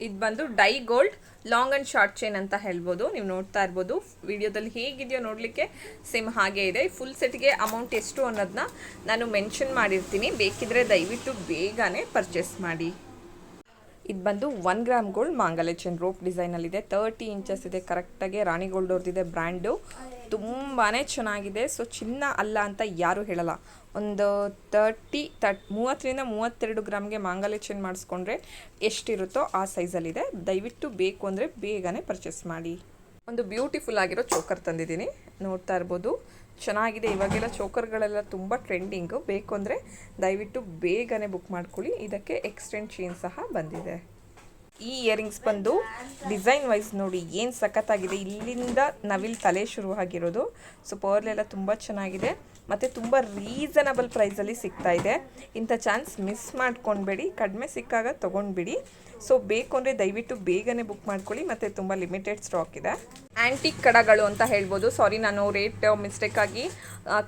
ಇದು ಬಂದು die gold long and short chain ಅಂತ ಹೇಳ್ಬೋದು. ನೀವು ನೋಡ್ತಾ ಇರ್ಬೋದು ವಿಡಿಯೋದಲ್ಲಿ ಹೇಗಿದೆಯೋ ನೋಡಲಿಕ್ಕೆ ಸೇಮ್ ಹಾಗೆ ಇದೆ. ಫುಲ್ ಸೆಟ್ಗೆ ಅಮೌಂಟ್ ಎಷ್ಟು ಅನ್ನೋದನ್ನ ನಾನು ಮೆನ್ಷನ್ ಮಾಡಿರ್ತೀನಿ, ಬೇಕಿದ್ರೆ ದಯವಿಟ್ಟು ಬೇಗನೆ ಪರ್ಚೇಸ್ ಮಾಡಿ. ಇದು ಬಂದು 1 ಗ್ರಾಮ್ ಗೋಲ್ಡ್ ಮಾಂಗಲ್ಯ ಚೈನ್ ರೋಪ್ ಡಿಸೈನಲ್ಲಿದೆ. 30 ಇಂಚಸ್ ಇದೆ ಕರೆಕ್ಟಾಗಿ. ರಾಣಿ ಗೋಲ್ಡ್ ಅವ್ರದ್ದಿದೆ ಬ್ರ್ಯಾಂಡು. ತುಂಬಾ ಚೆನ್ನಾಗಿದೆ. ಸೊ ಚಿನ್ನ ಅಲ್ಲ ಅಂತ ಯಾರೂ ಹೇಳಲ್ಲ. ಒಂದು 30ರಿಂದ 32 ಗ್ರಾಮ್ಗೆ ಮಾಂಗಲ್ಯ ಚೈನ್ ಮಾಡಿಸ್ಕೊಂಡ್ರೆ ಎಷ್ಟಿರುತ್ತೋ ಆ ಸೈಜಲ್ಲಿದೆ. ದಯವಿಟ್ಟು ಬೇಕು ಅಂದರೆ ಬೇಗನೆ ಪರ್ಚೇಸ್ ಮಾಡಿ. ಒಂದು ಬ್ಯೂಟಿಫುಲ್ ಆಗಿರೋ ಚೋಕರ್ ತಂದಿದ್ದೀನಿ, ನೋಡ್ತಾ ಇರ್ಬೋದು. ಚೆನ್ನಾಗಿದೆ. ಇವಾಗೆಲ್ಲ ಚೋಕರ್ಗಳೆಲ್ಲ ತುಂಬ ಟ್ರೆಂಡಿಂಗು. ಬೇಕು ಅಂದರೆ ದಯವಿಟ್ಟು ಬೇಗನೆ ಬುಕ್ ಮಾಡ್ಕೊಳ್ಳಿ. ಇದಕ್ಕೆ ಎಕ್ಸ್ಟೆಂಡ್ ಚೈನ್ ಸಹ ಬಂದಿದೆ. ಈ ಇಯರಿಂಗ್ಸ್ ಬಂದು ಡಿಸೈನ್ ವೈಸ್ ನೋಡಿ ಏನು ಸಖತ್ತಾಗಿದೆ. ಇಲ್ಲಿಂದ ನವಿಲ್ ತಲೆ ಶುರುವಾಗಿರೋದು. ಸೊ ಪರ್ಲೆಲ್ಲ ತುಂಬ ಚೆನ್ನಾಗಿದೆ ಮತ್ತು ತುಂಬ ರೀಸನಬಲ್ ಪ್ರೈಸಲ್ಲಿ ಸಿಗ್ತಾ ಇದೆ. ಇಂಥ ಚಾನ್ಸ್ ಮಿಸ್ ಮಾಡ್ಕೊಳ್ಬೇಡಿ, ಕಡಿಮೆ ಸಿಕ್ಕಾಗ ತೊಗೊಂಡ್ಬಿಡಿ. ಸೊ ಬೇಕು ಅಂದರೆ ದಯವಿಟ್ಟು ಬೇಗನೆ ಬುಕ್ ಮಾಡ್ಕೊಳ್ಳಿ ಮತ್ತು ತುಂಬ ಲಿಮಿಟೆಡ್ ಸ್ಟಾಕ್ ಇದೆ. ಆ್ಯಂಟಿಕ್ ಕಡಗಳು ಅಂತ ಹೇಳ್ಬೋದು. ಸಾರಿ, ನಾನು ರೇಟ್ ಮಿಸ್ಟೇಕಾಗಿ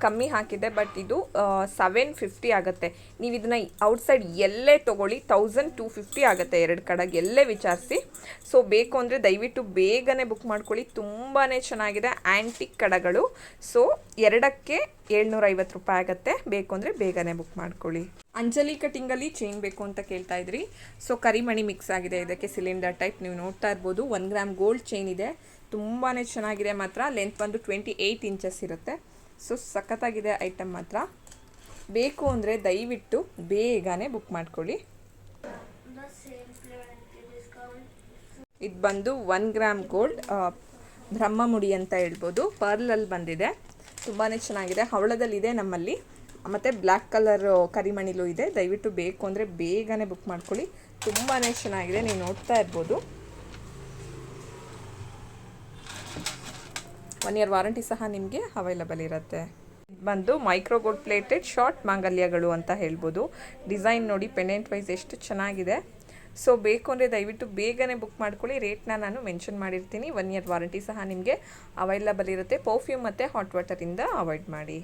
ಕಮ್ಮಿ ಹಾಕಿದ್ದೆ, ಬಟ್ ಇದು 750 ಆಗುತ್ತೆ. ನೀವು ಇದನ್ನು ಔಟ್ಸೈಡ್ ಎಲ್ಲೇ ತೊಗೊಳ್ಳಿ 1250 ಆಗುತ್ತೆ. 2 ಕಡೆಗೆ ಎಲ್ಲೇ ವಿಚಾರಿಸಿ. ಸೊ ಬೇಕು ಅಂದರೆ ದಯವಿಟ್ಟು ಬೇಗನೆ ಬುಕ್ ಮಾಡ್ಕೊಳ್ಳಿ. ತುಂಬಾ ಚೆನ್ನಾಗಿದೆ ಆ್ಯಂಟಿಕ್ ಕಡಗಳು. ಸೊ 2ಕ್ಕೆ 750 ರೂಪಾಯಿ ಆಗುತ್ತೆ. ಬೇಕು ಅಂದರೆ ಬೇಗನೆ ಬುಕ್ ಮಾಡ್ಕೊಳ್ಳಿ. ಅಂಜಲಿ ಕಟಿಂಗಲ್ಲಿ ಚೈನ್ ಬೇಕು ಅಂತ ಕೇಳ್ತಾ ಇದ್ರಿ. ಸೊ ಕರಿಮಣಿ ಮಿಕ್ಸ್ ಆಗಿದೆ ಇದಕ್ಕೆ. ಸಿಲಿಂಡರ್ ಟೈಪ್ ನೀವು ನೋಡ್ತಾ ಇರ್ಬೋದು. 1 ಗ್ರಾಮ್ ಗೋಲ್ಡ್ ಚೈನ್ ಇದೆ. ತುಂಬಾ ಚೆನ್ನಾಗಿದೆ ಮಾತ್ರ. ಲೆಂತ್ ಬಂದು 28 ಇಂಚಸ್ ಇರುತ್ತೆ. ಸೊ ಸಖತ್ತಾಗಿದೆ ಐಟಮ್ ಮಾತ್ರ. ಬೇಕು ಅಂದರೆ ದಯವಿಟ್ಟು ಬೇಗನೆ ಬುಕ್ ಮಾಡ್ಕೊಳ್ಳಿ. ಇದು ಬಂದು 1 ಗ್ರಾಮ್ ಗೋಲ್ಡ್ ಬ್ರಹ್ಮಮುಡಿ ಅಂತ ಹೇಳ್ಬೋದು. ಪರ್ಲಲ್ಲಿ ಬಂದಿದೆ. ತುಂಬಾ ಚೆನ್ನಾಗಿದೆ. ಹವಳದಲ್ಲಿದೆ ನಮ್ಮಲ್ಲಿ, ಮತ್ತು ಬ್ಲ್ಯಾಕ್ ಕಲರ್ ಕರಿಮಣಿಲೂ ಇದೆ. ದಯವಿಟ್ಟು ಬೇಕು ಅಂದರೆ ಬೇಗನೆ ಬುಕ್ ಮಾಡ್ಕೊಳ್ಳಿ. ತುಂಬಾ ಚೆನ್ನಾಗಿದೆ. ನೀವು ನೋಡ್ತಾ ಇರ್ಬೋದು. 1 ಇಯರ್ ವಾರಂಟಿ ಸಹ ನಿಮಗೆ ಅವೈಲಬಲ್ ಇರುತ್ತೆ. ಇದು ಬಂದು ಮೈಕ್ರೋ ಗೋಲ್ಡ್ ಪ್ಲೇಟೆಡ್ ಶಾರ್ಟ್ ಮಾಂಗಲ್ಯಗಳು ಅಂತ ಹೇಳ್ಬೋದು. ಡಿಸೈನ್ ನೋಡಿ ಪೆಂಡೆಂಟ್ ವೈಸ್ ಎಷ್ಟು ಚೆನ್ನಾಗಿದೆ. ಸೊ ಬೇಕು ಅಂದರೆ ದಯವಿಟ್ಟು ಬೇಗನೆ ಬುಕ್ ಮಾಡ್ಕೊಳ್ಳಿ. ರೇಟ್ನ ನಾನು ಮೆನ್ಷನ್ ಮಾಡಿರ್ತೀನಿ. 1 ಇಯರ್ ವಾರಂಟಿ ಸಹ ನಿಮಗೆ ಅವೈಲಬಲ್ ಇರುತ್ತೆ. ಪರ್ಫ್ಯೂಮ್ ಮತ್ತು ಹಾಟ್ ವಾಟರಿಂದ ಅವಾಯ್ಡ್ ಮಾಡಿ.